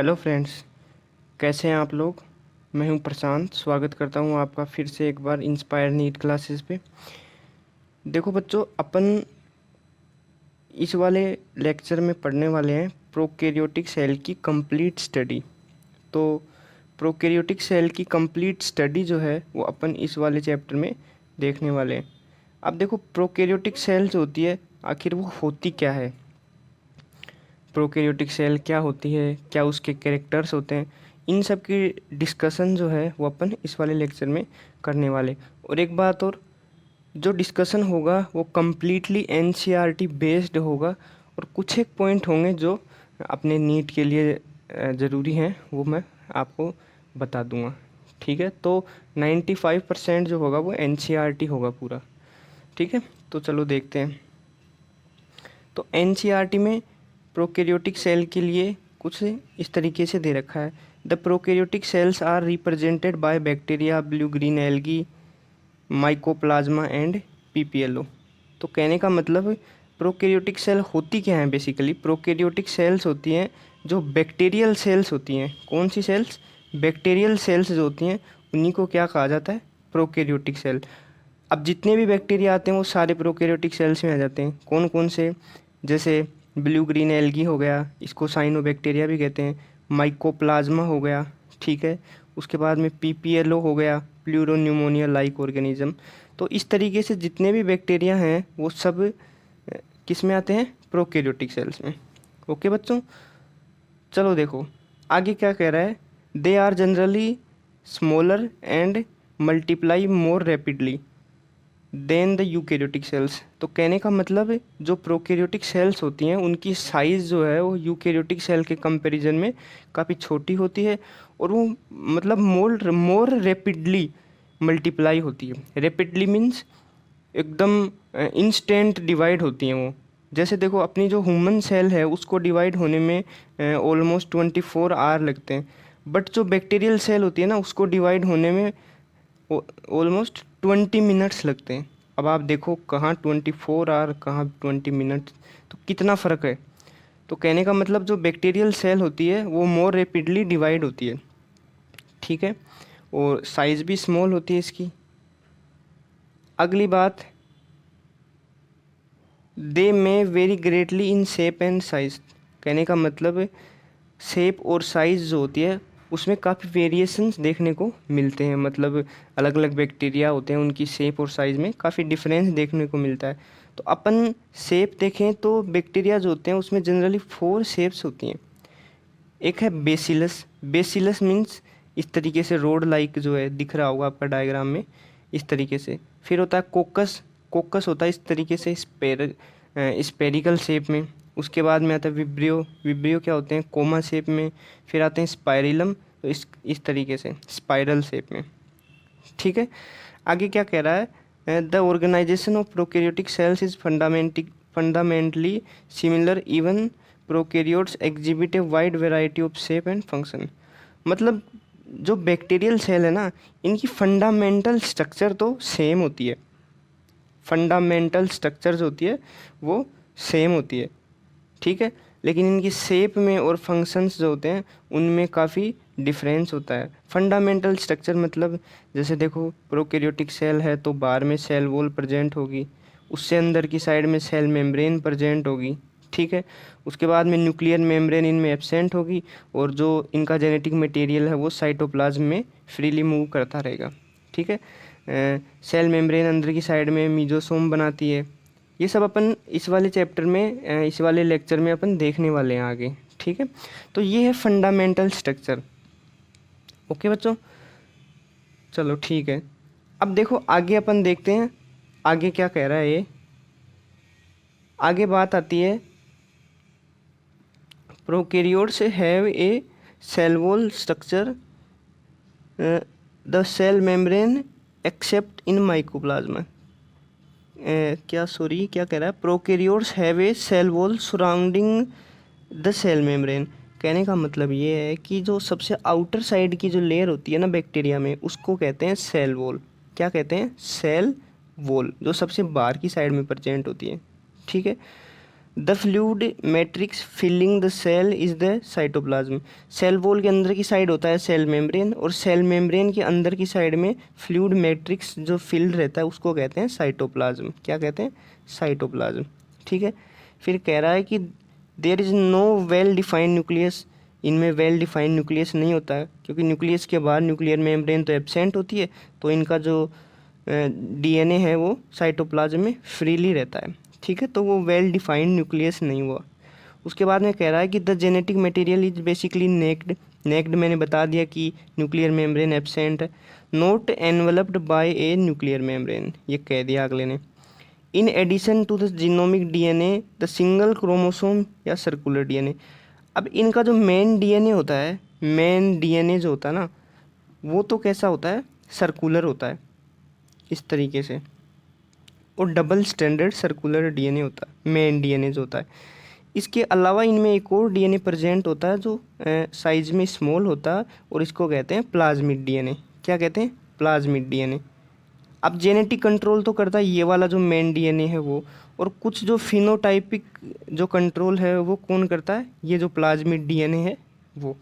Hello friends, कैसे हैं आप लोग। मैं हूं प्रशांत। स्वागत करता हूं आपका फिर से एक बार इंस्पायर नीट क्लासेस पे। देखो बच्चों, अपन इस वाले लेक्चर में पढ़ने वाले हैं प्रोकैरियोटिक सेल की कंप्लीट स्टडी। तो प्रोकैरियोटिक सेल की कंप्लीट स्टडी जो है वो अपन इस वाले चैप्टर में देखने वाले हैं। अब देखो, प्रोकैरियोटिक सेल जो होती है आखिर वो होती क्या है, प्रोकैरियोटिक सेल क्या होती है, क्या उसके कैरेक्टर्स होते हैं, इन सब की डिस्कशन जो है वो अपन इस वाले लेक्चर में करने वाले। और एक बात और, जो डिस्कशन होगा वो कम्प्लीटली एनसीईआरटी बेस्ड होगा और कुछ एक पॉइंट होंगे जो अपने नीट के लिए ज़रूरी हैं, वो मैं आपको बता दूंगा। ठीक है, तो 95% जो होगा वो एनसीईआरटी होगा पूरा। ठीक है, तो चलो देखते हैं। तो एनसीईआरटी में प्रोकैरियोटिक सेल के लिए कुछ इस तरीके से दे रखा है। The prokaryotic cells are represented by bacteria, blue green algae, mycoplasma and PPLO. तो कहने का मतलब प्रोकैरियोटिक सेल होती क्या हैं। बेसिकली प्रोकैरियोटिक सेल्स होती हैं जो बैक्टीरियल सेल्स होती हैं। कौन सी सेल्स? बैक्टीरियल सेल्स जो होती हैं उन्हीं को क्या कहा जाता है? Prokaryotic cell. अब जितने भी बैक्टीरिया आते हैं वो सारे प्रोकैरियोटिक सेल्स में आ जाते हैं। कौन कौन से? जैसे ब्लू ग्रीन एल्गी हो गया, इसको साइनोबैक्टीरिया भी कहते हैं। माइकोप्लाज्मा हो गया, ठीक है। उसके बाद में पीपीएलओ हो गया, प्लूरोन्यूमोनिया लाइक ऑर्गेनिज्म। तो इस तरीके से जितने भी बैक्टीरिया हैं वो सब किस में आते हैं? प्रोकैरियोटिक सेल्स में। ओके बच्चों, चलो देखो आगे क्या कह रहा है। They are generally smaller and multiply more rapidly than the eukaryotic cells. तो कहने का मतलब जो प्रोकैरियोटिक सेल्स होती हैं उनकी साइज़ जो है वो यूकैरियोटिक सेल के कंपैरिजन में काफ़ी छोटी होती है और वो मतलब मोर मोर रैपिडली मल्टीप्लाई होती है। रैपिडली मीन्स एकदम इंस्टेंट डिवाइड होती हैं वो। जैसे देखो अपनी जो ह्यूमन सेल है उसको डिवाइड होने में ऑलमोस्ट 24 आवर लगते हैं, बट जो बैक्टीरियल सेल होती है ना उसको डिवाइड होने में ऑलमोस्ट 20 मिनट्स लगते हैं। अब आप देखो कहाँ 24 आवर, कहाँ 20 मिनट, तो कितना फ़र्क है। तो कहने का मतलब जो बैक्टीरियल सेल होती है वो मोर रेपिडली डिवाइड होती है, ठीक है, और साइज़ भी स्मॉल होती है इसकी। अगली बात, they may vary greatly in shape and size. कहने का मतलब शेप और साइज़ जो होती है उसमें काफ़ी वेरिएशंस देखने को मिलते हैं। मतलब अलग अलग बैक्टीरिया होते हैं उनकी शेप और साइज़ में काफ़ी डिफरेंस देखने को मिलता है। तो अपन शेप देखें तो बैक्टीरिया जो होते हैं उसमें जनरली 4 शेप्स होती हैं। एक है बेसिलस। बेसिलस मीन्स इस तरीके से रोड लाइक जो है दिख रहा होगा आपका डायग्राम में, इस तरीके से। फिर होता है कोकस। कोकस होता है इस तरीके से स्पेरिकल शेप में। उसके बाद में आता है विब्रियो। विब्रियो क्या होते हैं? कोमा शेप में। फिर आते हैं स्पाइरिलम, तो इस तरीके से स्पाइरल शेप में, ठीक है। आगे क्या कह रहा है? The organisation of prokaryotic cells is fundamentally similar, even prokaryotes exhibit a wide variety of shape and function. मतलब जो बैक्टीरियल सेल है ना, इनकी फंडामेंटल स्ट्रक्चर तो सेम होती है। फंडामेंटल स्ट्रक्चर जो होती है वो सेम होती है, ठीक है, लेकिन इनकी शेप में और फंक्शंस जो होते हैं उनमें काफ़ी डिफरेंस होता है। फंडामेंटल स्ट्रक्चर मतलब जैसे देखो प्रोकैरियोटिक सेल है तो बाहर में सेल वॉल प्रेजेंट होगी, उससे अंदर की साइड में सेल मेम्ब्रेन प्रेजेंट होगी, ठीक है। उसके बाद में न्यूक्लियर मेम्ब्रेन इनमें एब्सेंट होगी और जो इनका जेनेटिक मटेरियल है वो साइटोप्लाज्म में फ्रीली मूव करता रहेगा, ठीक है। सेल मेम्ब्रेन अंदर की साइड में मीजोसोम बनाती है। ये सब अपन इस वाले चैप्टर में, इस वाले लेक्चर में अपन देखने वाले हैं आगे, ठीक है। तो ये है फंडामेंटल स्ट्रक्चर। ओके बच्चों, चलो ठीक है। अब देखो आगे अपन देखते हैं आगे क्या कह रहा है ये। आगे बात आती है prokaryotes have a cell wall structure the cell membrane except in mycoplasma. क्या कह रहा है? Prokaryotes have a cell wall surrounding the cell membrane. कहने का मतलब ये है कि जो सबसे आउटर साइड की जो लेयर होती है ना बैक्टीरिया में उसको कहते हैं सेल वॉल। क्या कहते हैं? सेल वॉल, जो सबसे बाहर की साइड में प्रेजेंट होती है, ठीक है। The fluid matrix filling the cell is the cytoplasm. Cell wall के अंदर की साइड होता है सेल मेम्ब्रेन, और सेल मेम्ब्रेन के अंदर की साइड में फ्लूइड मैट्रिक्स जो फिल्ड रहता है उसको कहते हैं साइटोप्लाज्म। क्या कहते हैं? साइटोप्लाज्म। ठीक है। फिर कह रहा है कि there is no well defined nucleus. इनमें वेल डिफाइंड न्यूक्लियस नहीं होता है, क्योंकि न्यूक्लियस के बाद न्यूक्लियर मेम्ब्रेन तो एब्सेंट होती है, तो इनका जो डीएनए है वो साइटोप्लाज्म में फ्रीली रहता है। ठीक है, तो वो वेल डिफाइंड न्यूक्लियस नहीं हुआ। उसके बाद में कह रहा है कि the genetic material is basically naked. Naked मैंने बता दिया कि न्यूक्लियर मेम्ब्रेन एब्सेंट है। Not enveloped by a nuclear membrane, ये कह दिया अगले ने। In addition to the genomic DNA the single chromosome या सर्कुलर डीएनए। अब इनका जो मेन डीएनए होता है, मेन डीएनए जो होता है ना, वो तो कैसा होता है? सर्कुलर होता है इस तरीके से, और डबल स्टैंडर्ड सर्कुलर डीएनए होता है मेन डीएनए जो होता है। इसके अलावा इनमें एक और डीएनए प्रेजेंट होता है जो साइज में स्मॉल होता है, और इसको कहते हैं प्लाज्मिड डीएनए। क्या कहते हैं? Plasmid DNA. अब जेनेटिक कंट्रोल तो करता है ये वाला जो मेन डीएनए है वो, और कुछ जो फिनोटाइपिक जो कंट्रोल है वो कौन करता है? ये जो प्लाज्मिड डीएनए है वो।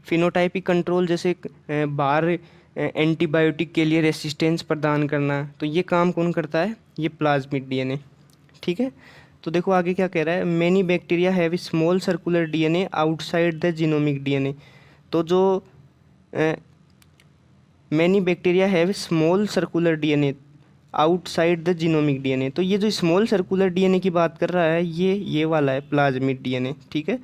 फिनोटाइपिक कंट्रोल जैसे बाहर एंटीबायोटिक के लिए रेसिस्टेंस प्रदान करना, तो ये काम कौन करता है? ये प्लाज्मिड डीएनए। ठीक है। तो देखो आगे क्या कह रहा है, many bacteria have small circular DNA outside the genomic DNA. तो जो many bacteria have small circular DNA outside the genomic DNA. तो ये जो स्मॉल सर्कुलर डीएनए की बात कर रहा है ये वाला है प्लाज्मिड डीएनए। ठीक है।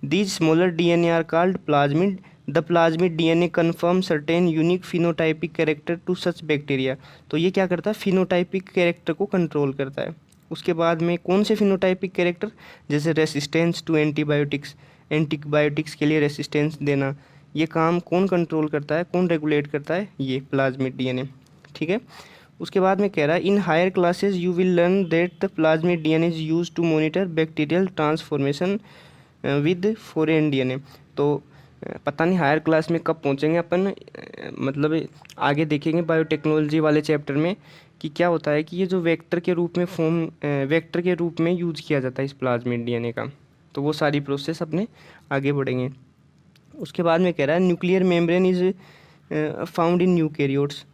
These smaller DNA are called plasmid. The plasmid DNA confirm certain unique phenotypic character to such bacteria. तो ये क्या करता है? फिनोटाइपिक कैरेक्टर को कंट्रोल करता है। उसके बाद में कौन से फिनोटाइपिक कैरेक्टर? जैसे रेसिस्टेंस टू एंटीबायोटिक्स, एंटीबायोटिक्स के लिए रेसिस्टेंस देना, ये काम कौन कंट्रोल करता है, कौन रेगुलेट करता है? ये प्लाज्मिड डीएनए। ठीक है। उसके बाद में कह रहा है in higher classes you will learn that the plasmid DNA is used to monitor bacterial transformation with foreign DNA. तो पता नहीं हायर क्लास में कब पहुंचेंगे अपन, मतलब आगे देखेंगे बायोटेक्नोलॉजी वाले चैप्टर में कि क्या होता है कि ये जो वेक्टर के रूप में वेक्टर के रूप में यूज किया जाता है इस प्लाज्मिड डीएनए का, तो वो सारी प्रोसेस अपने आगे बढ़ेंगे। उसके बाद में कह रहा है nuclear membrane is found in eukaryotes.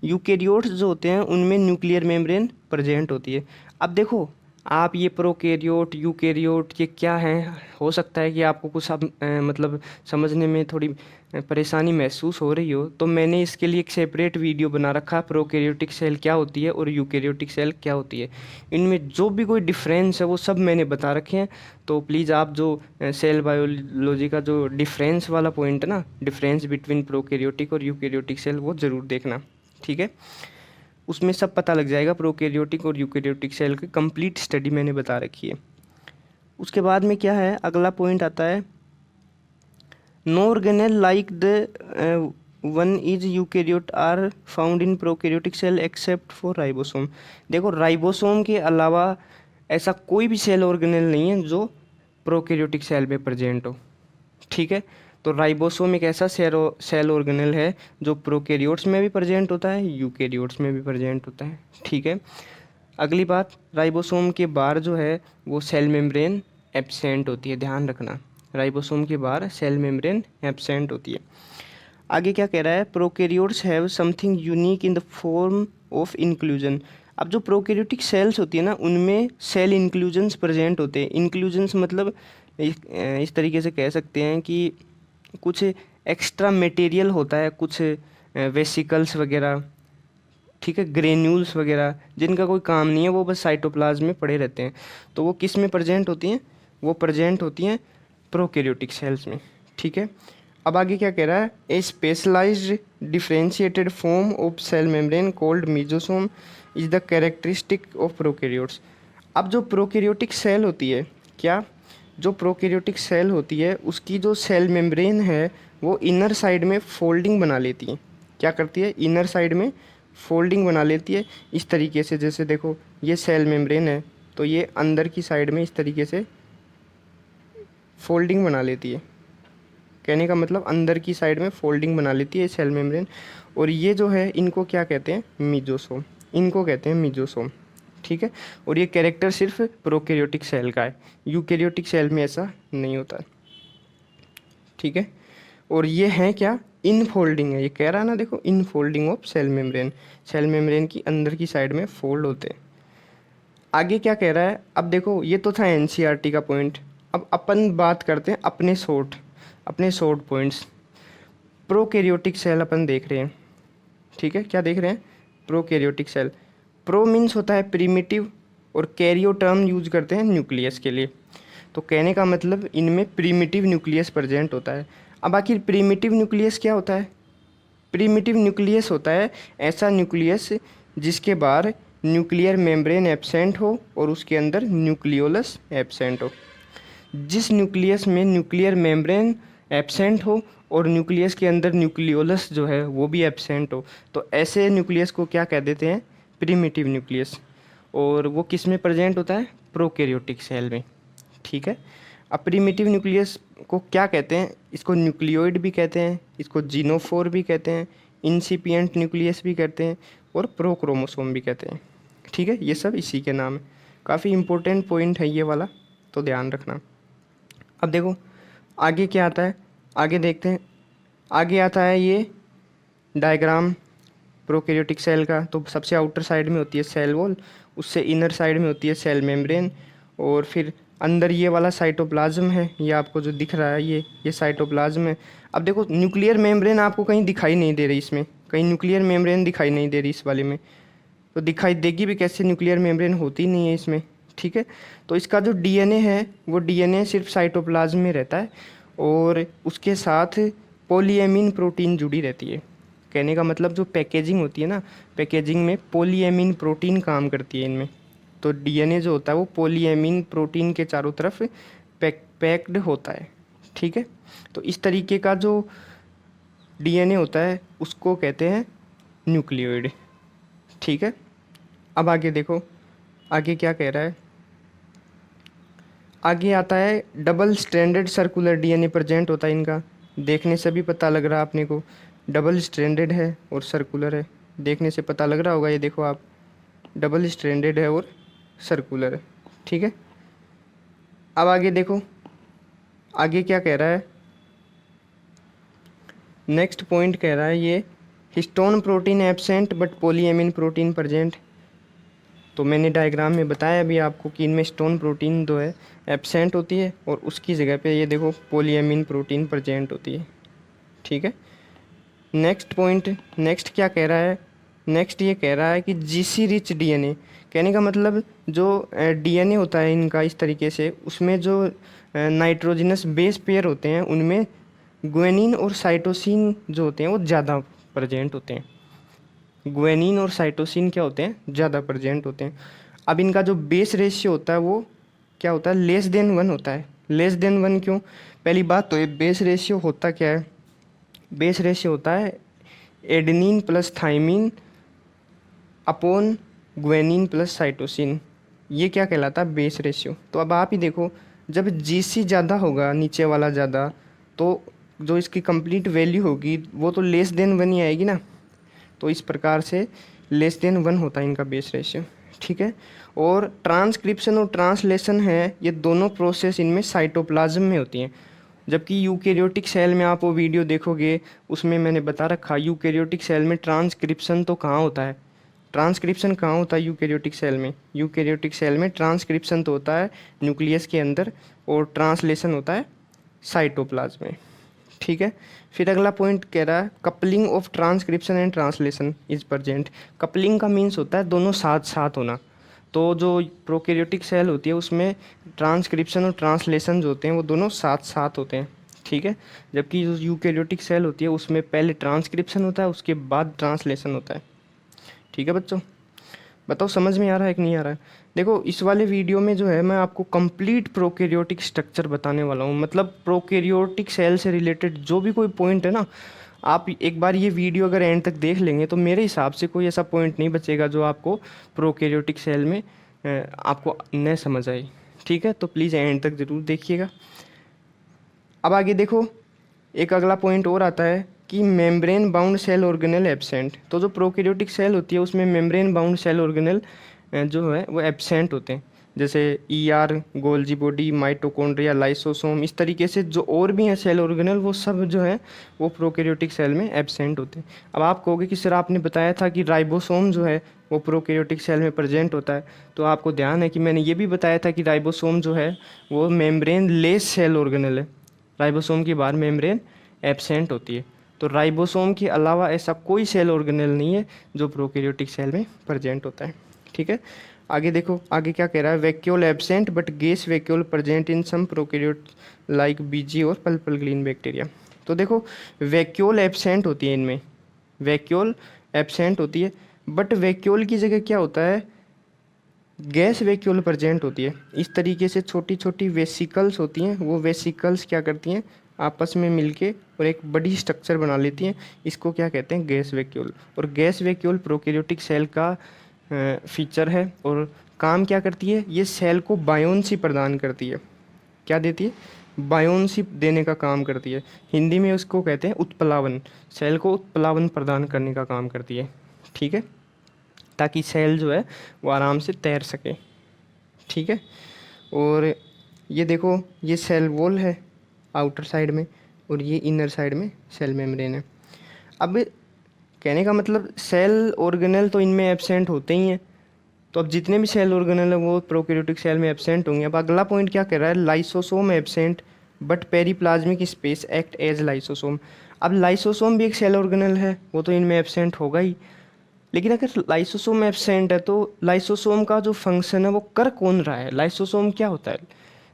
Eukaryotes जो होते हैं उनमें न्यूक्लियर मेम्ब्रेन प्रेजेंट होती है। अब देखो आप ये प्रोकैरियोट यूकेरियोट ये क्या हैं, हो सकता है कि आपको कुछ मतलब समझने में थोड़ी परेशानी महसूस हो रही हो, तो मैंने इसके लिए एक सेपरेट वीडियो बना रखा है प्रोकैरियोटिक सेल क्या होती है और यूकेरियोटिक सेल क्या होती है। इनमें जो भी कोई डिफरेंस है वो सब मैंने बता रखे हैं। तो प्लीज़ आप जो सेल बायोलॉजी का जो डिफरेंस वाला पॉइंट है ना, डिफरेंस बिटवीन प्रोकैरियोटिक और यूकेरियोटिक सेल, वो ज़रूर देखना। ठीक है। उसमें सब पता लग जाएगा, प्रोकैरियोटिक और यूकेरियोटिक सेल की कंप्लीट स्टडी मैंने बता रखी है। उसके बाद में क्या है, अगला पॉइंट आता है no organelle like the one is eukaryote are found in prokaryotic cell except for ribosome. देखो राइबोसोम के अलावा ऐसा कोई भी सेल ऑर्गेनेल नहीं है जो प्रोकैरियोटिक सेल में प्रेजेंट हो। ठीक है। तो राइबोसोम एक ऐसा सेल ऑर्गेनेल है जो प्रोकैरियोट्स में भी प्रेजेंट होता है, यूकेरियोट्स में भी प्रेजेंट होता है। ठीक है। अगली बात, राइबोसोम के बाहर जो है वो सेल मेम्ब्रेन एब्सेंट होती है, ध्यान रखना। राइबोसोम के बाहर सेल मेम्ब्रेन एब्सेंट होती है। आगे क्या कह रहा है, prokaryotes have something unique in the form of inclusion. अब जो प्रोकैरियोटिक सेल्स होती है ना उनमें सेल इंक्लूजन्स प्रेजेंट होते हैं। इंक्लूजन्स मतलब इस तरीके से कह सकते हैं कि कुछ एक्स्ट्रा मटेरियल होता है, कुछ वेसिकल्स वगैरह, ठीक है, ग्रेन्यूल्स वगैरह जिनका कोई काम नहीं है, वो बस साइटोप्लाज्म में पड़े रहते हैं। तो वो किस में प्रेजेंट होती हैं? वो प्रेजेंट होती हैं प्रोकैरियोटिक सेल्स में। ठीक है। अब आगे क्या कह रहा है, a specialised differentiated form of cell membrane called mesosome is the characteristic of prokaryotes. अब जो प्रोकैरियोटिक सेल होती है, क्या जो प्रोकैरियोटिक सेल होती है उसकी जो सेल मेम्ब्रेन है वो इनर साइड में फोल्डिंग बना लेती है। क्या करती है? इनर साइड में फोल्डिंग बना लेती है इस तरीके से। जैसे देखो ये सेल मेम्ब्रेन है तो ये अंदर की साइड में इस तरीके से फोल्डिंग बना लेती है। कहने का मतलब अंदर की साइड में फोल्डिंग बना लेती है सेल मेम्ब्रेन। और ये जो है इनको क्या कहते हैं? मीजोसोम। इनको कहते हैं मीजोसोम। ठीक है। और ये कैरेक्टर सिर्फ प्रोकैरियोटिक सेल का है, यूकैरियोटिक सेल में ऐसा नहीं होता, ठीक है। और ये है क्या, इनफोल्डिंग है, ये कह रहा है ना, देखो infolding of cell membrane, cell membrane की अंदर की साइड में फोल्ड होते हैं। आगे क्या कह रहा है, अब देखो ये तो था एनसीईआरटी का पॉइंट, अब अपन बात करते हैं अपने शॉर्ट पॉइंट्स। प्रोकैरियोटिक सेल अपन देख रहे हैं, ठीक है, क्या देख रहे हैं, प्रोकैरियोटिक सेल। प्रो मीन्स होता है प्रीमिटिव, और कैरियो टर्म यूज करते हैं न्यूक्लियस के लिए। तो कहने का मतलब इनमें प्रीमिटिव न्यूक्लियस प्रेजेंट होता है। अब आखिर प्रीमिटिव न्यूक्लियस क्या होता है, प्रीमिटिव न्यूक्लियस होता है ऐसा न्यूक्लियस जिसके बाहर न्यूक्लियर मेम्ब्रेन एब्सेंट हो और उसके अंदर न्यूक्लियोलस एब्सेंट हो। जिस न्यूक्लियस में न्यूक्लियर मेम्ब्रेन एब्सेंट हो और न्यूक्लियस के अंदर न्यूक्लियोलस जो है वो भी एब्सेंट हो, तो ऐसे न्यूक्लियस को क्या कह देते हैं, प्रीमिटिव न्यूक्लियस। और वो किस में प्रेजेंट होता है, प्रोकैरियोटिक सेल में, ठीक है। अब प्रीमिटिव न्यूक्लियस को क्या कहते हैं, इसको न्यूक्लियोइड भी कहते हैं, इसको जीनोफोर भी कहते हैं, इंसिपिएंट न्यूक्लियस भी कहते हैं, और प्रोक्रोमोसोम भी कहते हैं, ठीक है। ये सब इसी के नाम है। काफ़ी इंपॉर्टेंट पॉइंट है ये वाला, तो ध्यान रखना। अब देखो आगे क्या आता है, आगे देखते हैं। आगे आता है ये डायग्राम प्रोकैरियोटिक सेल का। तो सबसे आउटर साइड में होती है सेल वॉल, उससे इनर साइड में होती है सेल मेम्ब्रेन, और फिर अंदर ये वाला साइटोप्लाज्म है, ये आपको जो दिख रहा है ये साइटोप्लाज्म है। अब देखो न्यूक्लियर मेम्ब्रेन आपको कहीं दिखाई नहीं दे रही, इसमें कहीं न्यूक्लियर मेम्ब्रेन दिखाई नहीं दे रही इस वाले में, तो दिखाई देगी भी कैसे, न्यूक्लियर मेम्ब्रेन होती नहीं है इसमें, ठीक है। तो इसका जो डीएनए है वो डीएनए सिर्फ साइटोप्लाज्म में रहता है, और उसके साथ पॉलीएमीन प्रोटीन जुड़ी रहती है। कहने का मतलब जो पैकेजिंग होती है ना, पैकेजिंग में पॉलीएमीन प्रोटीन काम करती है इनमें। तो डीएनए जो होता है वो पॉलीएमीन प्रोटीन के चारों तरफ पैक्ड होता है, ठीक है। तो इस तरीके का जो डीएनए होता है उसको कहते हैं न्यूक्लियोइड, ठीक है। अब आगे देखो, आगे क्या कह रहा है, आगे आता है double stranded circular DNA present होता है इनका। देखने से भी पता लग रहा है अपने को, डबल स्ट्रैंडेड है और सर्कुलर है, देखने से पता लग रहा होगा, ये देखो आप, डबल स्ट्रैंडेड है और सर्कुलर है, ठीक है। अब आगे देखो, आगे क्या कह रहा है, नेक्स्ट पॉइंट कह रहा है ये histone protein absent but polyamine protein present. तो मैंने डायग्राम में बताया अभी आपको कि इनमें हिस्टोन प्रोटीन जो है एब्सेंट होती है और उसकी जगह पे ये देखो पॉलीएमीन प्रोटीन प्रेजेंट होती है, ठीक है। नेक्स्ट पॉइंट, नेक्स्ट क्या कह रहा है, नेक्स्ट ये कह रहा है कि जीसी रिच डीएनए। कहने का मतलब जो डीएनए होता है इनका इस तरीके से, उसमें जो नाइट्रोजनस बेस पेयर होते हैं उनमें ग्वेनिन और साइटोसिन जो होते हैं वो ज़्यादा प्रेजेंट होते हैं। ग्वेनिन और साइटोसिन क्या होते हैं, ज़्यादा प्रेजेंट होते हैं। अब इनका जो बेस रेशियो होता है वो क्या होता है, लेस देन 1 होता है। लेस देन 1 क्यों, पहली बात तो ये बेस रेशियो होता क्या है, बेस रेशियो होता है adenine plus thymine upon guanine plus cytosine, ये क्या कहलाता है, बेस रेशियो। तो अब आप ही देखो, जब जीसी ज़्यादा होगा, नीचे वाला ज़्यादा, तो जो इसकी कंप्लीट वैल्यू होगी वो तो लेस देन 1 ही आएगी ना। तो इस प्रकार से लेस देन 1 होता है इनका बेस रेशियो, ठीक है। और ट्रांसक्रिप्शन और ट्रांसलेशन है, ये दोनों प्रोसेस इनमें साइटोप्लाज्म में होती हैं। जबकि यूकैरियोटिक सेल में आप वो वीडियो देखोगे उसमें मैंने बता रखा, यूकैरियोटिक सेल में ट्रांसक्रिप्शन तो कहाँ होता है, ट्रांसक्रिप्शन कहाँ होता है यूकैरियोटिक सेल में, यूकैरियोटिक सेल में ट्रांसक्रिप्शन तो होता है न्यूक्लियस के अंदर और ट्रांसलेशन होता है साइटोप्लाज्म में, ठीक है। फिर अगला पॉइंट कह रहा है coupling of transcription and translation is present. Coupling का मीन्स होता है दोनों साथ साथ होना। तो जो प्रोकैरियोटिक सेल होती है उसमें ट्रांसक्रिप्शन और ट्रांसलेशन जो होते हैं वो दोनों साथ साथ होते हैं, ठीक है। जबकि जो यूकैरियोटिक सेल होती है उसमें पहले ट्रांसक्रिप्शन होता है उसके बाद ट्रांसलेशन होता है, ठीक है बच्चों। बताओ समझ में आ रहा है कि नहीं आ रहा है। देखो इस वाले वीडियो में जो है मैं आपको कंप्लीट प्रोकैरियोटिक स्ट्रक्चर बताने वाला हूँ, मतलब प्रोकैरियोटिक सेल से रिलेटेड जो भी कोई पॉइंट है ना, आप एक बार ये वीडियो अगर एंड तक देख लेंगे तो मेरे हिसाब से कोई ऐसा पॉइंट नहीं बचेगा जो आपको प्रोकैरियोटिक सेल में आपको न समझ आए, ठीक है। तो प्लीज़ एंड तक ज़रूर देखिएगा। अब आगे देखो, एक अगला पॉइंट और आता है कि membrane bound cell organelle absent. तो जो प्रोकैरियोटिक सेल होती है उसमें मेम्ब्रेन बाउंड सेल ऑर्गेनेल जो है वो एब्सेंट होते हैं, जैसे ER, Golgi body, mitochondria, lysosome, इस तरीके से जो और भी हैं सेल ऑर्गेनल, वो सब जो है वो प्रोकैरियोटिक सेल में एब्सेंट होते हैं। अब आप कहोगे कि सर आपने बताया था कि राइबोसोम जो है वो प्रोकैरियोटिक सेल में प्रेजेंट होता है, तो आपको ध्यान है कि मैंने ये भी बताया था कि राइबोसोम जो है वो मेम्ब्रेन लेस सेल ऑर्गेनल है, राइबोसोम की बाहर मेम्ब्रेन एब्सेंट होती है। तो राइबोसोम के अलावा ऐसा कोई सेल ऑर्गेनल नहीं है जो प्रोकैरियोटिक सेल में प्रेजेंट होता है। ठीक है, आगे देखो, आगे क्या कह रहा है, vacuole absent but gas vacuole present in some prokaryote like BG और पल्पल ग्रीन बैक्टीरिया। तो देखो वैक्यूल एब्सेंट होती है इनमें, वैक्यूल एब्सेंट होती है, बट वैक्यूल की जगह क्या होता है, गैस वैक्यूल प्रेजेंट होती है। इस तरीके से छोटी छोटी वेसिकल्स होती हैं, वो वेसिकल्स क्या करती हैं, आपस में मिलके और एक बड़ी स्ट्रक्चर बना लेती हैं, इसको क्या कहते हैं, गैस वैक्यूल। और गैस वैक्यूल प्रोकैरियोटिक सेल का फीचर है, और काम क्या करती है, ये सेल को बायोन्सी प्रदान करती है। क्या देती है, बायोन्सी देने का काम करती है। हिंदी में उसको कहते हैं उत्प्लावन, सेल को उत्प्लावन प्रदान करने का काम करती है। ठीक है, ताकि सेल जो है वो आराम से तैर सके। ठीक है, और ये देखो, ये सेल वॉल है आउटर साइड में, और ये इनर साइड में सेल मेम्ब्रेन है। अब कहने का मतलब सेल ऑर्गेनल तो इनमें एब्सेंट होते ही हैं, तो अब जितने भी सेल ऑर्गेनल है वो प्रोकैरियोटिक सेल में एब्सेंट होंगे। अब अगला पॉइंट क्या कह रहा है, lysosome absent but periplasmic space act as lysosome. अब लाइसोसोम भी एक सेल ऑर्गेनल है, वो तो इनमें एब्सेंट होगा ही, लेकिन अगर लाइसोसोम एब्सेंट है तो लाइसोसोम का जो फंक्शन है वो कर कौन रहा है, लाइसोसोम क्या होता है,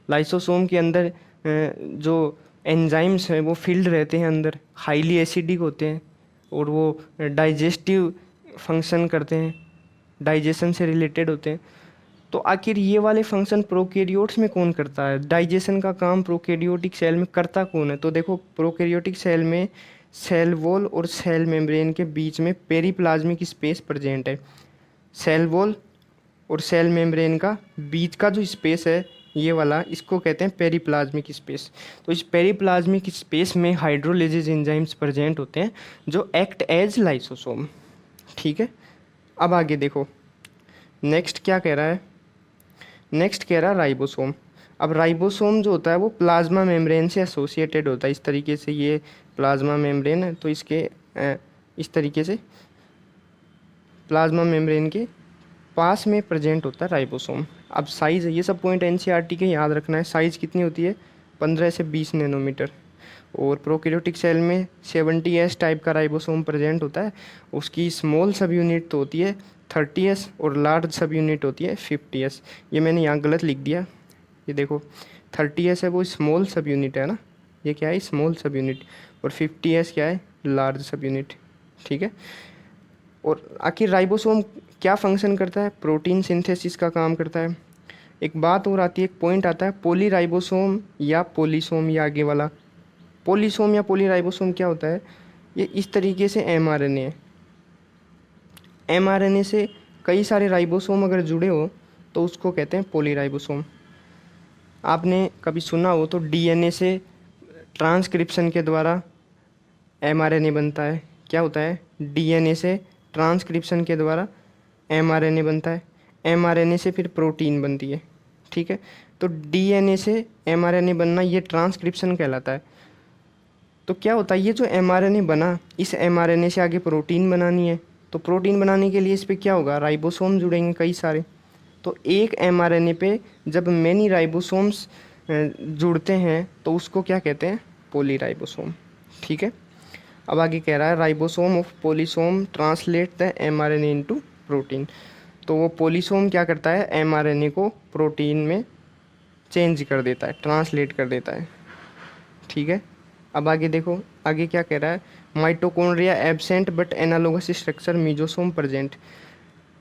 लाइसोसोम के अंदर जो एंजाइम्स हैं वो फील्ड रहते हैं अंदर, हाईली एसिडिक होते हैं, और वो डाइजेस्टिव फंक्शन करते हैं, डाइजेशन से रिलेटेड होते हैं। तो आखिर ये वाले फंक्शन प्रोकैरियोट्स में कौन करता है, डाइजेशन का काम प्रोकैरियोटिक सेल में करता कौन है, तो देखो प्रोकैरियोटिक सेल में सेल वॉल और सेल मेम्ब्रेन के बीच में पेरीप्लाज्मिक स्पेस प्रेजेंट है। सेल वॉल और सेल मेम्ब्रेन का बीच का जो स्पेस है ये वाला, इसको कहते हैं पेरीप्लाज्मिक स्पेस। तो इस पेरीप्लाज्मिक स्पेस में हाइड्रोलिसिस एंजाइम्स प्रेजेंट होते हैं जो एक्ट एज लाइसोसोम। ठीक है, अब आगे देखो नेक्स्ट क्या कह रहा है, नेक्स्ट कह रहा है राइबोसोम। अब राइबोसोम जो होता है वो प्लाज्मा मेम्ब्रेन से एसोसिएटेड होता है। इस तरीके से ये प्लाज्मा मेम्ब्रेन है, तो इसके इस तरीके से प्लाज्मा मेम्ब्रेन के पास में प्रेजेंट होता है राइबोसोम। अब साइज़, ये सब पॉइंट एनसीईआरटी के याद रखना है, साइज़ कितनी होती है, 15 से 20 नैनोमीटर। और प्रोकैरियोटिक सेल में 70S टाइप का राइबोसोम प्रेजेंट होता है, उसकी स्मॉल सब यूनिट तो होती है 30S और लार्ज सब यूनिट होती है 50S। ये मैंने यहाँ गलत लिख दिया, ये देखो 30S है वो स्मॉल सब यूनिट है ना, ये क्या है स्मॉल सब यूनिट, और 50S क्या है लार्ज सब यूनिट। ठीक है, और आखिर राइबोसोम क्या फंक्शन करता है, प्रोटीन सिंथेसिस का काम करता है। एक बात और आती है, एक पॉइंट आता है पॉलीराइबोसोम या पॉलीसोम, या आगे वाला पॉलीसोम या पॉलीराइबोसोम क्या होता है, ये इस तरीके से mRNA है, mRNA से कई सारे राइबोसोम अगर जुड़े हो तो उसको कहते हैं पॉलीराइबोसोम। आपने कभी सुना हो तो DNA से ट्रांसक्रिप्शन के द्वारा mRNA बनता है, क्या होता है, DNA से ट्रांसक्रिप्शन के द्वारा mRNA बनता है, mRNA से फिर प्रोटीन बनती है। ठीक है, तो DNA से mRNA बनना ये ट्रांसक्रिप्शन कहलाता है। तो क्या होता है, ये जो mRNA बना, इस mRNA से आगे प्रोटीन बनानी है, तो प्रोटीन बनाने के लिए इस पर क्या होगा, राइबोसोम जुड़ेंगे कई सारे। तो एक mRNA पे जब मैनी राइबोसोम्स जुड़ते हैं तो उसको क्या कहते हैं, पॉलीराइबोसोम। ठीक है, अब आगे कह रहा है ribosome of polysome translate the mRNA into protein. तो वो पॉलीसोम क्या करता है, mRNA को प्रोटीन में चेंज कर देता है, ट्रांसलेट कर देता है। ठीक है, अब आगे देखो, आगे क्या कह रहा है, mitochondria absent but analogous structure mesosome present.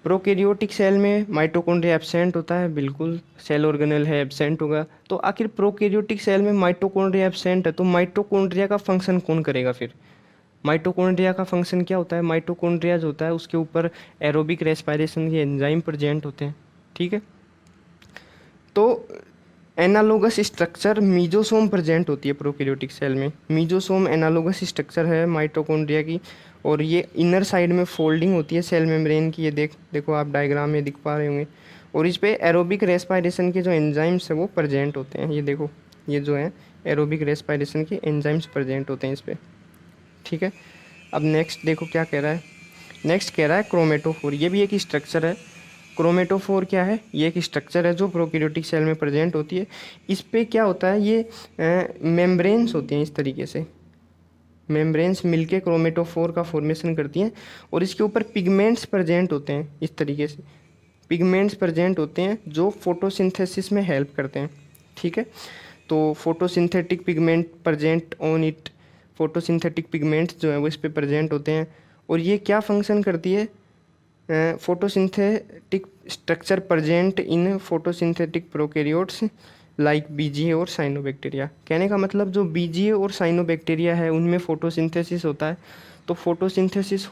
Prokaryotic cell में माइटोकॉन्ड्रिया एब्सेंट होता है, बिल्कुल सेल ऑर्गेनल है एब्सेंट होगा। तो आखिर प्रोकैरियोटिक सेल में माइटोकॉन्ड्रिया एब्सेंट है तो माइटोकॉन्ड्रिया का फंक्शन कौन करेगा फिर, माइटोकॉन्ड्रिया का फंक्शन क्या होता है, माइटोकॉन्ड्रिया जो होता है उसके ऊपर एरोबिक रेस्पिरेशन के एंजाइम प्रेजेंट होते हैं। ठीक है, तो एनालोगस स्ट्रक्चर मीजोसोम प्रेजेंट होती है प्रोकैरियोटिक सेल में। मीजोसोम एनालोगस स्ट्रक्चर है माइटोकॉन्ड्रिया की, और ये इनर साइड में फोल्डिंग होती है सेल मेम्ब्रेन की। ये देखो आप डायग्राम में दिख पा रहे होंगे। और इस पे एरोबिक रेस्पिरेशन के जो एंजाइम्स है वो प्रेजेंट होते हैं। ये देखो, ये जो है एरोबिक रेस्पिरेशन के एंजाइम्स प्रेजेंट होते हैं इस पे, ठीक है। अब नेक्स्ट देखो क्या कह रहा है। नेक्स्ट कह रहा है क्रोमेटोफोर। ये भी एक स्ट्रक्चर है। क्रोमेटोफोर क्या है? ये एक स्ट्रक्चर है जो प्रोकैरियोटिक सेल में प्रेजेंट होती है। इस पे क्या होता है, ये मेम्ब्रेन्स होती हैं इस तरीके से, मेम्ब्रेन्स मिलके क्रोमेटोफोर का फॉर्मेशन करती हैं, और इसके ऊपर पिगमेंट्स प्रेजेंट होते हैं इस तरीके से। पिगमेंट्स प्रेजेंट होते हैं जो फोटोसिंथेसिस में हेल्प करते हैं, ठीक है। तो photosynthetic pigment present on it, photosynthetic pigments जो है वो इस पे प्रेजेंट होते हैं। और ये क्या फंक्शन करती है? Photosynthetic structure present in photosynthetic prokaryotes like BGA और साइनोबैक्टीरिया। कहने का मतलब जो बीजीए और साइनोबैक्टीरिया है उनमें फोटोसिंथेसिस होता है। तो फोटोसिंथेसिस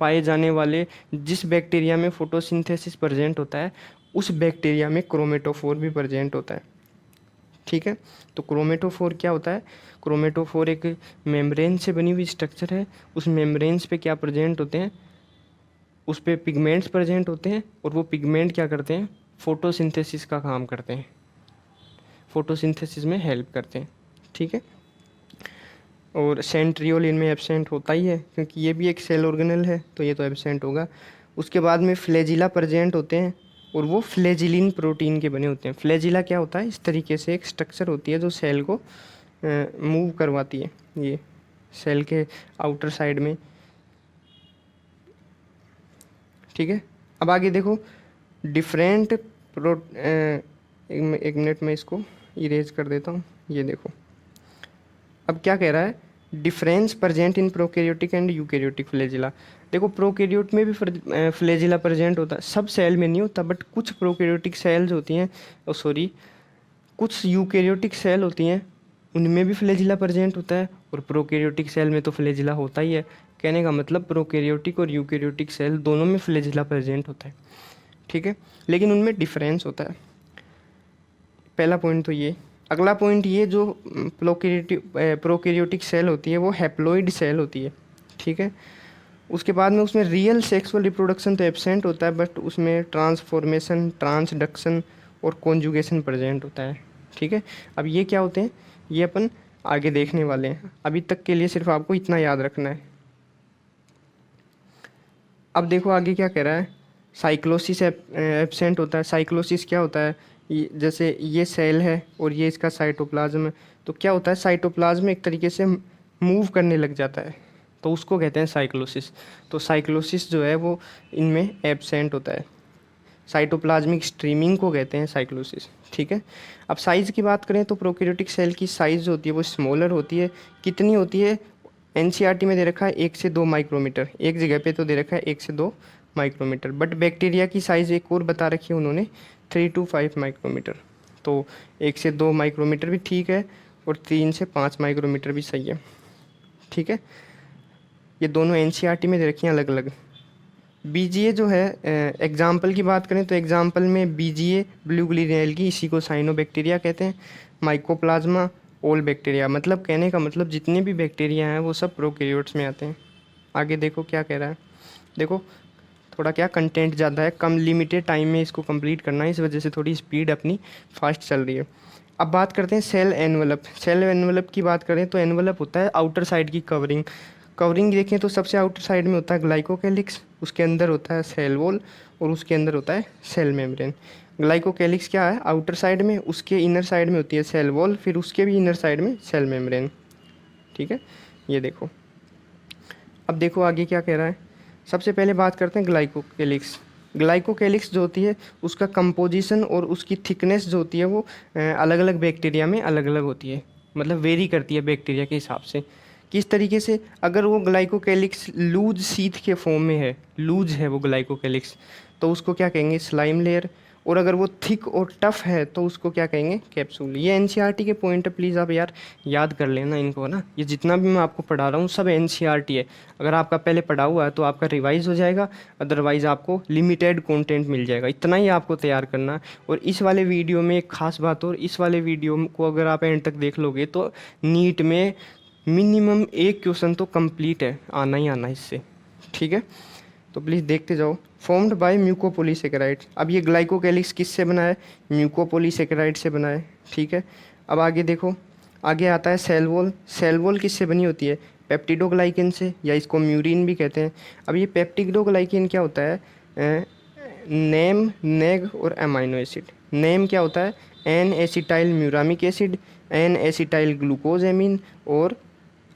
पाए जाने वाले जिस बैक्टीरिया में फोटोसिंथेसिस प्रेजेंट होता है उस बैक्टीरिया में क्रोमेटोफोर भी प्रेजेंट होता है, ठीक है। तो क्रोमेटोफोर क्या होता है? क्रोमेटोफोर एक मेम्ब्रेन से बनी हुई स्ट्रक्चर है। उस मेम्ब्रेन्स पे क्या प्रेजेंट होते हैं? उस पे पिगमेंट्स प्रेजेंट होते हैं, और वो पिगमेंट क्या करते हैं? फोटोसिंथेसिस का काम करते हैं, फोटोसिंथेसिस में हेल्प करते हैं, ठीक है। और सेंट्रियोल इनमें एब्सेंट होता ही है क्योंकि ये भी एक सेल ऑर्गेनल है, तो ये तो एब्सेंट होगा। उसके बाद में फ्लैजिला प्रेजेंट होते हैं, और वो फ्लैजिलिन प्रोटीन के बने होते हैं। फ्लैजिला क्या होता है? इस तरीके से एक स्ट्रक्चर होती है जो सेल को मूव करवाती है, ये सेल के आउटर साइड में, ठीक है। अब आगे देखो डिफरेंट एक मिनट में इसको इरेज कर देता हूँ। ये देखो अब क्या कह रहा है, difference present in prokaryotic and eukaryotic flagella. देखो प्रोकैरियोट में भी फ्लैजिला प्रेजेंट होता है, सब सेल में नहीं होता, बट कुछ प्रोकैरियोटिक सेल्स होती हैं, कुछ यूकैरियोटिक सेल होती हैं उनमें भी फ्लैजिला प्रेजेंट होता है, और प्रोकैरियोटिक सेल में तो फ्लैजिला होता ही है। कहने का मतलब प्रोकैरियोटिक और यूकैरियोटिक सेल दोनों में फ्लैजिला प्रेजेंट होता है, ठीक है, लेकिन उनमें डिफरेंस होता है। पहला पॉइंट तो ये। अगला पॉइंट ये, जो प्रोकैरियोटिक सेल होती है वो हैप्लॉइड सेल होती है, ठीक है। उसके बाद में उसमें रियल सेक्सुअल रिप्रोडक्शन तो एब्सेंट होता है, बट उसमें ट्रांसफॉर्मेशन, ट्रांसडक्शन और कॉन्जुगेशन प्रेजेंट होता है, ठीक है। अब ये क्या होते हैं ये अपन आगे देखने वाले हैं, अभी तक के लिए सिर्फ आपको इतना याद रखना है। अब देखो आगे क्या कह रहा है, साइक्लोसिस एब्सेंट होता है। साइक्लोसिस क्या होता है? जैसे ये सेल है और ये इसका साइटोप्लाज्म है, तो क्या होता है साइटोप्लाज्म एक तरीके से मूव करने लग जाता है, तो उसको कहते हैं साइक्लोसिस। तो साइक्लोसिस जो है वो इनमें एब्सेंट होता है। साइटोप्लाज्मिक स्ट्रीमिंग को कहते हैं साइक्लोसिस, ठीक है। अब साइज़ की बात करें तो प्रोकैरियोटिक सेल की साइज़ होती है वो स्मॉलर होती है। कितनी होती है? एनसीईआरटी में दे रखा है 1 से 2 माइक्रोमीटर, एक जगह पे तो दे रखा है 1 से 2 माइक्रोमीटर, बट बैक्टीरिया की साइज़ एक और बता रखी है उन्होंने 3 to 5 माइक्रोमीटर। तो 1 से 2 माइक्रोमीटर भी ठीक है, और 3 से 5 माइक्रोमीटर भी सही है, ठीक है। ये दोनों एनसीईआरटी में दे रखी हैं अलग अलग। बीजीए जो है, एग्जाम्पल की बात करें तो एग्जाम्पल में बीजीए ब्लू ग्लीन एल्गी, इसी को साइनोबैक्टीरिया कहते हैं। माइकोप्लाज्मा ऑल बैक्टीरिया, मतलब कहने का मतलब जितने भी बैक्टीरिया हैं वो सब प्रोकैरियोट्स में आते हैं। आगे देखो क्या कह रहा है, देखो थोड़ा क्या कंटेंट ज़्यादा है, कम लिमिटेड टाइम में इसको कंप्लीट करना है, इस वजह से थोड़ी स्पीड अपनी फास्ट चल रही है। अब बात करते हैं सेल एनवलप। सेल एनवलप की बात करें तो एनवलप होता है आउटर साइड की कवरिंग। कवरिंग देखें तो सबसे आउटर साइड में होता है ग्लाइकोकैलिक्स, उसके अंदर होता है सेल वॉल, और उसके अंदर होता है सेल मेम्ब्रेन। ग्लाइकोकैलिक्स क्या है? आउटर साइड में, उसके इनर साइड में होती है सेल वॉल, फिर उसके भी इनर साइड में सेल मेम्ब्रेन, ठीक है। ये देखो अब देखो आगे क्या कह रहा है। सबसे पहले बात करते हैं ग्लाइकोकैलिक्स। ग्लाइकोकैलिक्स जो होती है उसका कंपोजिशन और उसकी थिकनेस जो होती है वो अलग अलग बैक्टीरिया में अलग अलग होती है, मतलब वेरी करती है बैक्टीरिया के हिसाब से। किस तरीके से? अगर वो ग्लाइकोकैलिक्स लूज सीथ के फॉर्म में है, लूज है वो ग्लाइकोकैलिक्स, तो उसको क्या कहेंगे? Slime layer. और अगर वो थिक और टफ है तो उसको क्या कहेंगे, कैप्सूल। ये एनसीईआरटी के पॉइंट है, प्लीज़ आप यार याद कर लेना इनको, है ना। ये जितना भी मैं आपको पढ़ा रहा हूँ सब एनसीईआरटी है। अगर आपका पहले पढ़ा हुआ है तो आपका रिवाइज हो जाएगा, अदरवाइज आपको लिमिटेड कंटेंट मिल जाएगा। इतना ही आपको तैयार करना है। और इस वाले वीडियो में एक खास बात, और इस वाले वीडियो को अगर आप एंड तक देख लोगे तो नीट में मिनिमम एक क्वेश्चन तो कंप्लीट है, आना ही आना इससे, ठीक है। तो प्लीज़ देखते जाओ। Formed by mucopolysaccharide. अब ये ग्लाइकोकैलिक्स किससे बना है, म्यूकोपोलीसेकेराइड से बना है, ठीक है। अब आगे देखो, आगे आता है सेल वॉल। सेल वॉल किससे बनी होती है, पेप्टिडोग्लाइकेन से, या इसको म्यूरिन भी कहते हैं। अब ये पेप्टिडोग्लाइकेन क्या होता है, नेम, नेग और अमाइनो एसिड। नेम क्या होता है, N acetyl muramic acid, N acetyl glucosamine, और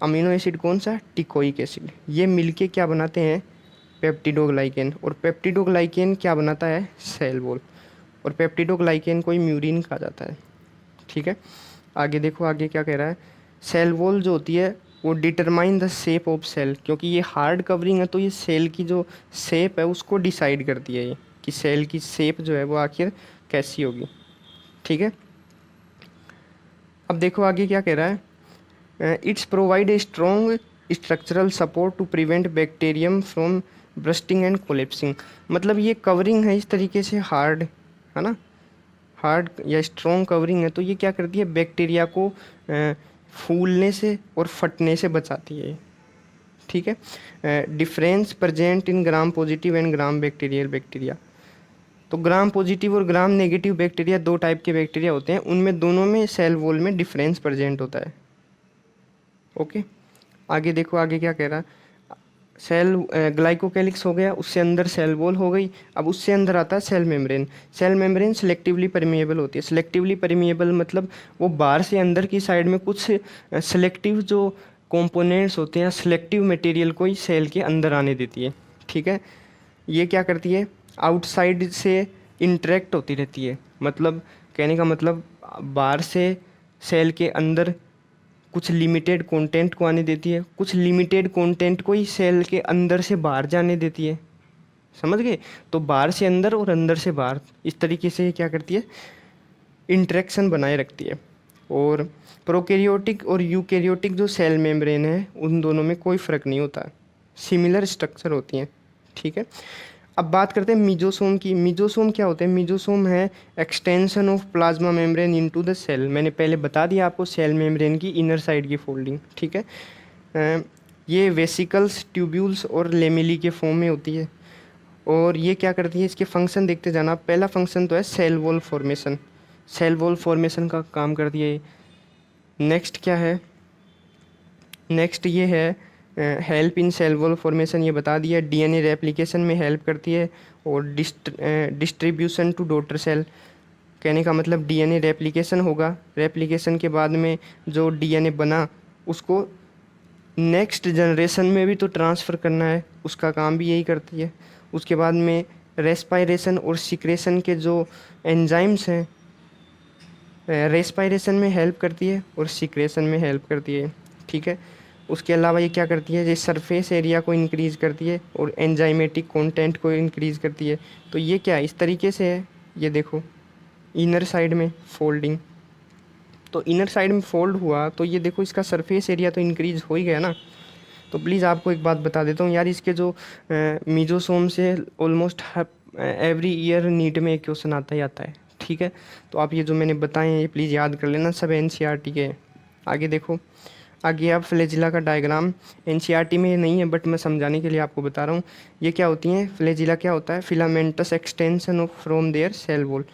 अमीनो एसिड कौन सा, टिकोइक एसिड। ये मिलके क्या बनाते हैं, पेप्टिडोग्लाइकेन। और पेप्टिडोग्लाइकेन क्या बनाता है, सेल वॉल। और पेप्टिडोग्लाइकेन को ही म्यूरिन कहा जाता है, ठीक है। आगे देखो, आगे क्या कह रहा है, सेल वॉल जो होती है वो determine the shape of cell. क्योंकि ये हार्ड कवरिंग है तो ये सेल की जो शेप है उसको डिसाइड करती है, ये कि सेल की शेप जो है वो आखिर कैसी होगी, ठीक है। अब देखो आगे क्या कह रहा है, it's provide a strong structural support to prevent bacterium from bursting and collapsing. मतलब ये कवरिंग है इस तरीके से हार्ड, है ना, हार्ड या स्ट्रॉन्ग कवरिंग है, तो ये क्या करती है, बैक्टीरिया को फूलने से और फटने से बचाती है, ठीक है। Difference present in gram positive and gram bacterial bacteria. तो ग्राम पॉजिटिव और ग्राम नेगेटिव बैक्टीरिया दो टाइप के बैक्टीरिया होते हैं, उनमें दोनों में सेल वॉल में डिफरेंस प्रेजेंट होता है, ओके। आगे देखो, आगे क्या कह रहा है, सेल ग्लाइकोकैलिक्स हो गया, उससे अंदर सेल वॉल हो गई। अब उससे अंदर आता है cell membrane. Cell membrane selectively permeable होती है। सिलेक्टिवली परमिएबल मतलब वो बाहर से अंदर की साइड में कुछ सिलेक्टिव जो कंपोनेंट्स होते हैं, सिलेक्टिव मटेरियल को ही सेल के अंदर आने देती है, ठीक है। ये क्या करती है, आउटसाइड से इंटरेक्ट होती रहती है। मतलब कहने का मतलब बाहर से सेल के अंदर कुछ लिमिटेड कंटेंट को आने देती है, कुछ लिमिटेड कंटेंट को ही सेल के अंदर से बाहर जाने देती है, समझ गए। तो बाहर से अंदर और अंदर से बाहर, इस तरीके से ये क्या करती है, इंटरेक्शन बनाए रखती है। और प्रोकैरियोटिक और यूकैरियोटिक जो सेल मेम्ब्रेन है उन दोनों में कोई फ़र्क नहीं होता, सिमिलर स्ट्रक्चर होती हैं, ठीक है। अब बात करते हैं मीजोसोम की। मीजोसोम क्या होते हैं, मीजोसोम है extension of plasma membrane into the cell. मैंने पहले बता दिया आपको सेल मेम्ब्रेन की इनर साइड की फोल्डिंग, ठीक है। ये वेसिकल्स, ट्यूब्यूल्स और लेमिली के फॉर्म में होती है। और ये क्या करती है, इसके फंक्शन देखते जाना। पहला फंक्शन तो है cell wall formation, cell wall formation का काम करती है। नेक्स्ट क्या है, नेक्स्ट ये है help in cell wall formation, ये बता दिया। डीएनए रेप्लिकेशन में हेल्प करती है। और डिस्ट्रीब्यूशन टू डॉटर सेल, कहने का मतलब डीएनए रेप्लिकेशन होगा, रेप्लिकेशन के बाद में जो डीएनए बना उसको नेक्स्ट जनरेशन में भी तो ट्रांसफ़र करना है, उसका काम भी यही करती है। उसके बाद में रेस्पायरेशन और सिक्रेशन के जो एंजाइम्स हैं, रेस्पायरेशन में हेल्प करती है और सिक्रेशन में हेल्प करती है, ठीक है। उसके अलावा ये क्या करती है, ये सरफेस एरिया को इंक्रीज़ करती है और एंजाइमेटिक कंटेंट को इंक्रीज़ करती है। तो ये क्या इस तरीके से है, ये देखो इनर साइड में फोल्डिंग, तो इनर साइड में फोल्ड हुआ तो ये देखो इसका सरफेस एरिया तो इंक्रीज़ हो ही गया ना। तो प्लीज़ आपको एक बात बता देता हूँ यार, इसके जो मीजोसोम से ऑलमोस्ट एवरी ईयर नीट में एक क्वेश्चन आता ही आता है, ठीक है। तो आप ये जो मैंने बताए हैं ये प्लीज़ याद कर लेना, सब एनसीईआरटी के। आगे देखो, आगे आप फ्लैजिला का डायग्राम, एनसीईआरटी में नहीं है बट मैं समझाने के लिए आपको बता रहा हूँ। ये क्या होती हैं, फ्लैजिला क्या होता है, filamentous extension of from their cell wall.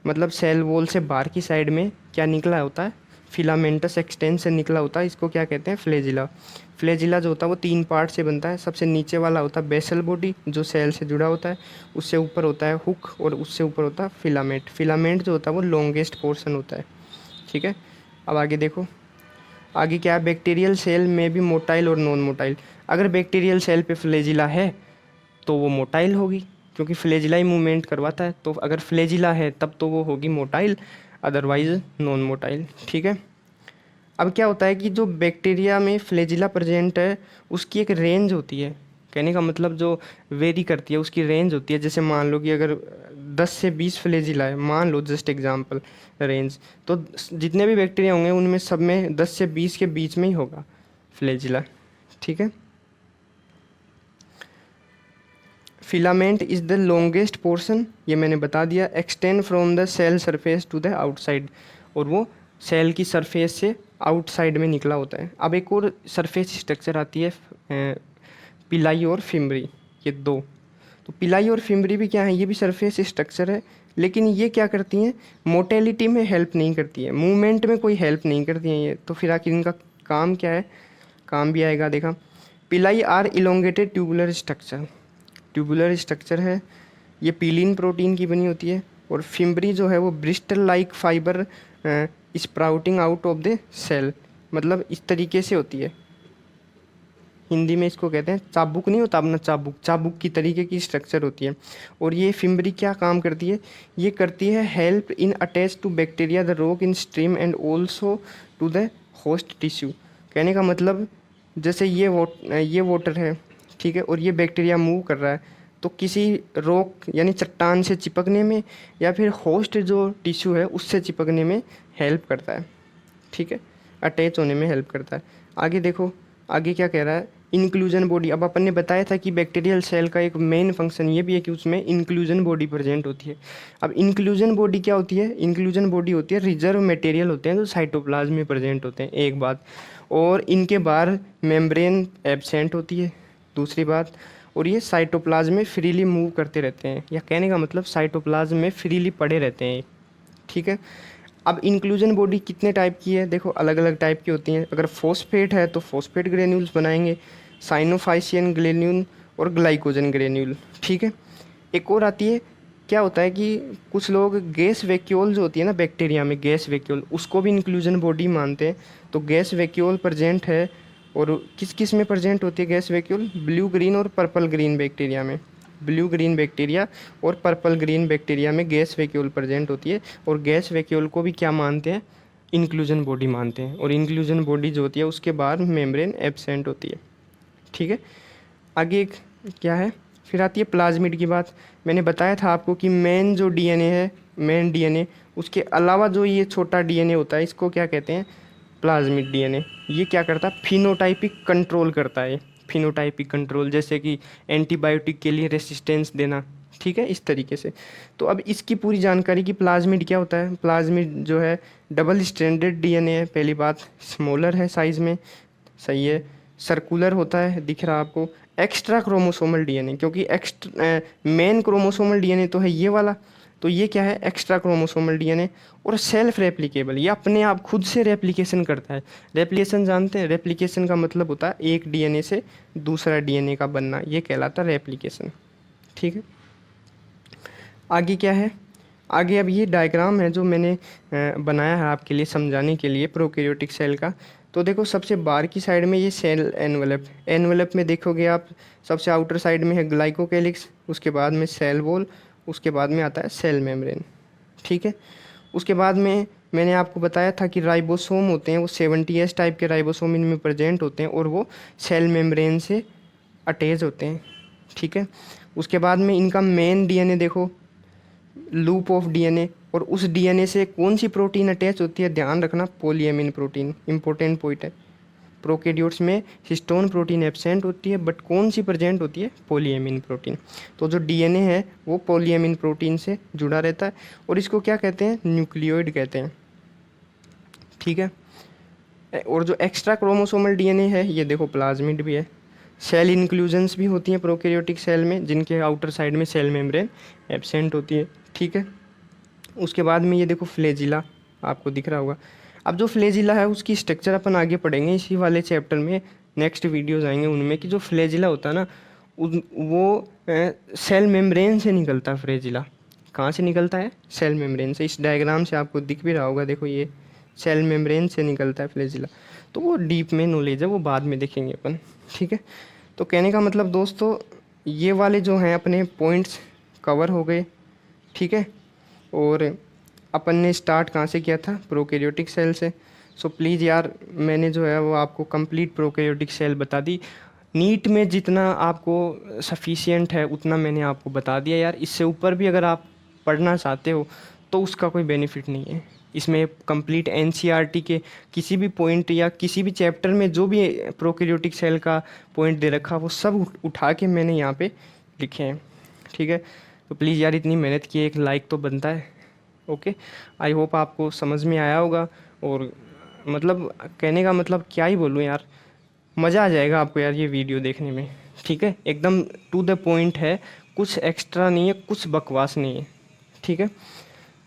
मतलब सेल वॉल से बाहर की साइड में क्या निकला होता है, फिलामेंटस एक्सटेंशन निकला होता है, इसको क्या कहते हैं, फ्लैजिला। फ्लैजिला जो होता है वो 3 पार्ट से बनता है। सबसे नीचे वाला होता है बेसल बॉडी जो सेल से जुड़ा होता है, उससे ऊपर होता है हुक और उससे ऊपर होता है फिलामेंट। फिलामेंट जो होता है वो लॉन्गेस्ट पोर्शन होता है, ठीक है। अब आगे देखो, आगे क्या है, बैक्टीरियल सेल में भी मोटाइल और नॉन मोटाइल। अगर बैक्टीरियल सेल पे फ्लैजिला है तो वो मोटाइल होगी क्योंकि फ्लैजिला ही मूवमेंट करवाता है। तो अगर फ्लैजिला है तब तो वो होगी मोटाइल, अदरवाइज नॉन मोटाइल, ठीक है। अब क्या होता है कि जो बैक्टीरिया में फ्लैजिला प्रेजेंट है उसकी एक रेंज होती है, कहने का मतलब जो वेरी करती है उसकी रेंज होती है। जैसे मान लो कि अगर 10 से 20 फ्लैजिला है, मान लो जस्ट एग्जांपल रेंज, तो जितने भी बैक्टीरिया होंगे उनमें सब में 10 से 20 के बीच में ही होगा फ्लैजिला। ठीक है। Filament is the longest portion, ये मैंने बता दिया, extend from the cell surface to the outside, और वो सेल की सरफेस से आउटसाइड में निकला होता है। अब एक और सरफेस स्ट्रक्चर आती है पिलाई और फिम्बरी, ये दो। तो पिलाई और फिम्बरी भी क्या है, ये भी सरफेस स्ट्रक्चर है, लेकिन ये क्या करती हैं, मोटेलिटी में हेल्प नहीं करती है, मूवमेंट में कोई हेल्प नहीं करती हैं ये। तो फिर आखिर इनका काम क्या है, काम भी आएगा। देखा, pili are elongated tubular structure, tubular structure है, ये पीलिन प्रोटीन की बनी होती है। और फिम्बरी जो है वो bristle like fibre sprouting out of the cell, मतलब इस तरीके से होती है। हिंदी में इसको कहते हैं चाबुक, नहीं होता अपना चाबुक, चाबुक की तरीके की स्ट्रक्चर होती है। और ये फिम्बरी क्या काम करती है, ये करती है help in attach to bacteria the rock in stream and also to the host tissue. कहने का मतलब जैसे ये वाटर है, ठीक है, और ये बैक्टीरिया मूव कर रहा है, तो किसी रॉक यानी चट्टान से चिपकने में या फिर होस्ट जो टिश्यू है उससे चिपकने में हेल्प करता है। ठीक है, अटैच होने में हेल्प करता है। आगे देखो, आगे क्या कह रहा है, इंक्लूजन बॉडी। अब अपन ने बताया था कि बैक्टीरियल सेल का एक मेन फंक्शन ये भी है कि उसमें इंक्लूजन बॉडी प्रेजेंट होती है। अब इंक्लूजन बॉडी क्या होती है, इंक्लूजन बॉडी होती है रिजर्व मटेरियल होते हैं जो साइटोप्लाज्म में प्रेजेंट होते हैं, एक बात, और इनके बाहर मेम्ब्रेन एब्सेंट होती है, दूसरी बात, और ये साइटोप्लाज्म में फ्रीली मूव करते रहते हैं, या कहने का मतलब साइटोप्लाज्म में फ्रीली पड़े रहते हैं। ठीक है। अब इंक्लूजन बॉडी कितने टाइप की है, देखो अलग अलग टाइप की होती हैं। अगर फॉस्फेट है तो फॉस्फेट ग्रेन्यूल्स बनाएंगे, साइनोफाइसियन ग्रेन्यूल और ग्लाइकोजन ग्रेन्यूल। ठीक है। एक और आती है, क्या होता है कि कुछ लोग गैस वैक्यूल जो होती है ना बैक्टीरिया में, गैस वैक्यूल, उसको भी इंक्लूजन बॉडी मानते हैं। तो गैस वैक्यूल प्रेजेंट है, और किस किस में प्रेजेंट होती है गैस वैक्यूल, ब्लू ग्रीन और पर्पल ग्रीन बैक्टीरिया में, ब्लू ग्रीन बैक्टीरिया और पर्पल ग्रीन बैक्टीरिया में गैस वैक्यूल प्रेजेंट होती है। और गैस वैक्यूल को भी क्या मानते हैं, इंक्लूजन बॉडी मानते हैं। और इंक्लूजन बॉडी जो होती है उसके बाद मेम्ब्रेन एब्सेंट होती है। ठीक है। आगे एक क्या है, फिर आती है प्लाज्मिड की बात। मैंने बताया था आपको कि मेन जो डीएनए है, मेन डीएनए, उसके अलावा जो ये छोटा डीएनए होता है इसको क्या कहते हैं, प्लाज्मिड डीएनए। ये क्या करता है, फिनोटाइपिक कंट्रोल करता है, फिनोटाइपिक कंट्रोल, जैसे कि एंटीबायोटिक के लिए रेसिस्टेंस देना। ठीक है, इस तरीके से। तो अब इसकी पूरी जानकारी कि प्लाज्मिड क्या होता है। प्लाज्मिड जो है डबल स्ट्रैंडेड डीएनए है, पहली बात, स्मॉलर है साइज़ में, सही है, सर्कुलर होता है, दिख रहा आपको, एक्स्ट्रा क्रोमोसोमल डीएनए, क्योंकि मेन क्रोमोसोमल डीएनए तो है ये वाला, तो ये क्या है, एक्स्ट्रा क्रोमोसोमल डीएनए। और सेल्फ रेप्लिकेबल, ये अपने आप खुद से रेप्लिकेशन करता है। रेप्लिकेशन जानते हैं, रेप्लिकेशन का मतलब होता है एक डीएनए से दूसरा डीएनए का बनना, ये कहलाता है रेप्लिकेशन। ठीक है। आगे क्या है, आगे अब ये डायग्राम है जो मैंने बनाया है आपके लिए समझाने के लिए प्रोकैरियोटिक सेल का। तो देखो सबसे बाहर की साइड में ये सेल एनवलप, एनवलप में देखोगे आप सबसे आउटर साइड में है ग्लाइकोकैलिक्स, उसके बाद में सेल वॉल, उसके बाद में आता है सेल मेम्ब्रेन। ठीक है। उसके बाद में मैंने आपको बताया था कि राइबोसोम होते हैं, वो 70S टाइप के राइबोसोम इनमें प्रेजेंट होते हैं, और वो सेल मेम्ब्रेन से अटैच होते हैं। ठीक है। उसके बाद में इनका मेन डीएनए देखो, लूप ऑफ डीएनए, और उस डीएनए से कौन सी प्रोटीन अटैच होती है, ध्यान रखना, पॉलीएमिन प्रोटीन, इंपॉर्टेंट पॉइंट है। प्रोकैरियोट्स में हिस्टोन प्रोटीन एब्सेंट होती है, बट कौन सी प्रेजेंट होती है, पॉलीएमिन प्रोटीन। तो जो डीएनए है वो पॉलीएमिन प्रोटीन से जुड़ा रहता है, और इसको क्या कहते हैं, न्यूक्लियोइड कहते हैं। ठीक है। और जो एक्स्ट्रा क्रोमोसोमल डीएनए है, ये देखो प्लाज्मिड भी है। सेल इंक्लूजन्स भी होती हैं प्रोकैरियोटिक सेल में, जिनके आउटर साइड में सेल मेम्ब्रेन एब्सेंट होती है। ठीक है। उसके बाद में ये देखो फ्लैजिला, आपको दिख रहा होगा। अब जो फ्लैजिला है उसकी स्ट्रक्चर अपन आगे पढ़ेंगे इसी वाले चैप्टर में, नेक्स्ट वीडियोस आएंगे उनमें, कि जो फ्लैजिला होता है ना वो सेल मेम्ब्रेन से निकलता है। फ्लैजिला कहाँ से निकलता है, सेल मेम्ब्रेन से। इस डायग्राम से आपको दिख भी रहा होगा, देखो ये सेल मेम्ब्रेन से निकलता है फ्लैजिला। तो वो डीप में नॉलेज है, वो बाद में देखेंगे अपन। ठीक है। तो कहने का मतलब दोस्तों, ये वाले जो हैं अपने पॉइंट्स कवर हो गए। ठीक है। और अपन ने स्टार्ट कहाँ से किया था, प्रोकैरियोटिक सेल से। सो प्लीज़ यार, मैंने जो है वो आपको कंप्लीट प्रोकैरियोटिक सेल बता दी। नीट में जितना आपको सफिशिएंट है उतना मैंने आपको बता दिया यार। इससे ऊपर भी अगर आप पढ़ना चाहते हो तो उसका कोई बेनिफिट नहीं है। इसमें कंप्लीट एनसीईआरटी के किसी भी पॉइंट या किसी भी चैप्टर में जो भी प्रोकैरियोटिक सेल का पॉइंट दे रखा वो सब उठा के मैंने यहाँ पे लिखे हैं। ठीक है, तो प्लीज़ यार इतनी मेहनत की एक लाइक तो बनता है। ओके, आई होप आपको समझ में आया होगा। और मतलब कहने का मतलब क्या ही बोलूँ यार, मज़ा आ जाएगा आपको यार ये वीडियो देखने में। ठीक है, एकदम टू द पॉइंट है, कुछ एक्स्ट्रा नहीं है, कुछ बकवास नहीं है। ठीक है,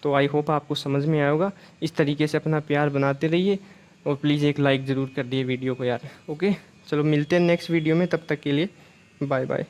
तो आई होप आपको समझ में आया होगा। इस तरीके से अपना प्यार बनाते रहिए और प्लीज़ एक लाइक ज़रूर कर दिए वीडियो को यार। ओके, चलो मिलते हैं नेक्स्ट वीडियो में, तब तक के लिए बाय बाय।